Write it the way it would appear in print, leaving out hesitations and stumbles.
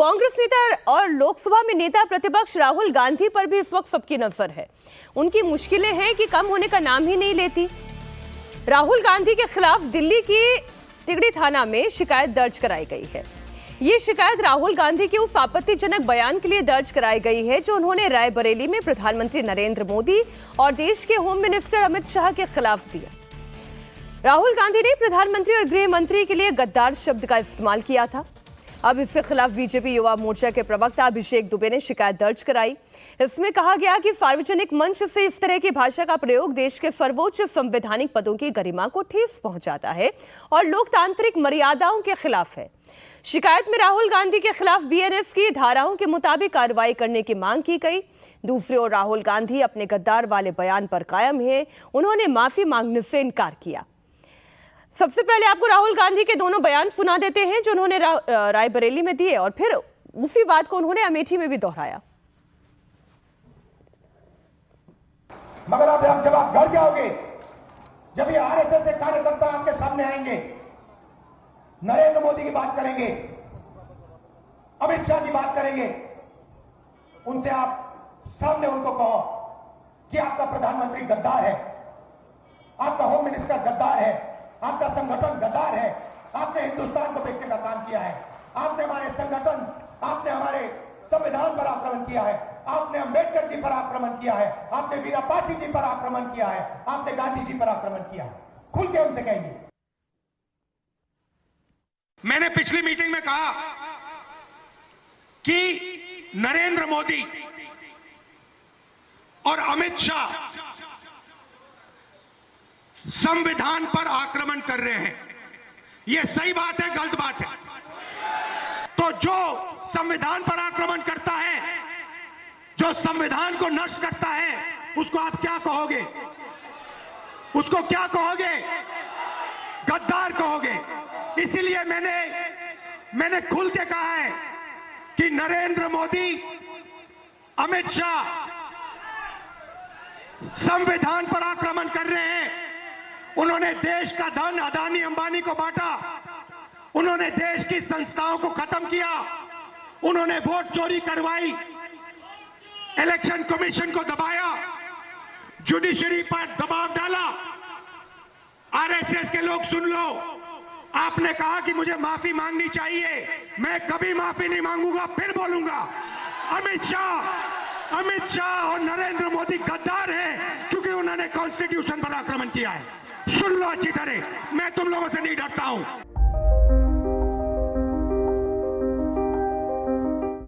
कांग्रेस नेता और लोकसभा में नेता प्रतिपक्ष राहुल गांधी पर भी इस वक्त सबकी नजर है। उनकी मुश्किलें हैं कि कम होने का नाम ही नहीं लेती। राहुल गांधी के खिलाफ दिल्ली की तिगड़ी थाना में शिकायत दर्ज कराई गई है। ये शिकायत राहुल गांधी के उस आपत्तिजनक बयान के लिए दर्ज कराई गई है जो उन्होंने रायबरेली में प्रधानमंत्री नरेंद्र मोदी और देश के होम मिनिस्टर अमित शाह के खिलाफ दिया। राहुल गांधी ने प्रधानमंत्री और गृह मंत्री के लिए गद्दार शब्द का इस्तेमाल किया था। अब इसके खिलाफ बीजेपी युवा मोर्चा के प्रवक्ता अभिषेक दुबे ने शिकायत दर्ज कराई। इसमें कहा गया कि सार्वजनिक मंच से इस तरह की भाषा का प्रयोग देश के सर्वोच्च संवैधानिक पदों की गरिमा को ठेस पहुंचाता है और लोकतांत्रिक मर्यादाओं के खिलाफ है। शिकायत में राहुल गांधी के खिलाफ बीएनएस की धाराओं के मुताबिक कार्रवाई करने की मांग की गई। दूसरी ओर राहुल गांधी अपने गद्दार वाले बयान पर कायम है। उन्होंने माफी मांगने से इनकार किया। सबसे पहले आपको राहुल गांधी के दोनों बयान सुना देते हैं जो उन्होंने रायबरेली में दिए और फिर उसी बात को उन्होंने अमेठी में भी दोहराया। मगर आप जब आप घर जाओगे, जब ये आरएसएस के कार्यकर्ता आपके सामने आएंगे, नरेंद्र मोदी की बात करेंगे, अमित शाह की बात करेंगे, उनसे आप सामने उनको कहो कि आपका प्रधानमंत्री गद्दार है, आपका होम मिनिस्टर गद्दार है, आपका संगठन गद्दार है, आपने हिंदुस्तान को बेचने का काम किया है, आपने हमारे संगठन, आपने हमारे संविधान पर आक्रमण किया है, आपने अंबेडकर जी पर आक्रमण किया है, आपने वीरापासी जी पर आक्रमण किया है, आपने गांधी जी पर आक्रमण किया है। खुल के उनसे कहिए। मैंने पिछली मीटिंग में कहा कि नरेंद्र मोदी और अमित शाह संविधान पर आक्रमण कर रहे हैं। यह सही बात है, गलत बात है? तो जो संविधान पर आक्रमण करता है, जो संविधान को नष्ट करता है, उसको आप क्या कहोगे? उसको क्या कहोगे? गद्दार कहोगे। इसीलिए मैंने खुल के कहा है कि नरेंद्र मोदी, अमित शाह संविधान पर आक्रमण कर रहे हैं। उन्होंने देश का धन अदानी अंबानी को बांटा, उन्होंने देश की संस्थाओं को खत्म किया, उन्होंने वोट चोरी करवाई, इलेक्शन कमीशन को दबाया, जुडिशरी पर दबाव डाला। आरएसएस के लोग सुन लो, आपने कहा कि मुझे माफी मांगनी चाहिए, मैं कभी माफी नहीं मांगूंगा, फिर बोलूंगा। अमित शाह और नरेंद्र मोदी गद्दार हैं क्योंकि उन्होंने कॉन्स्टिट्यूशन पर आक्रमण किया है। सुन लो अच्छी तरह, मैं तुम लोगों से नहीं डरता हूं।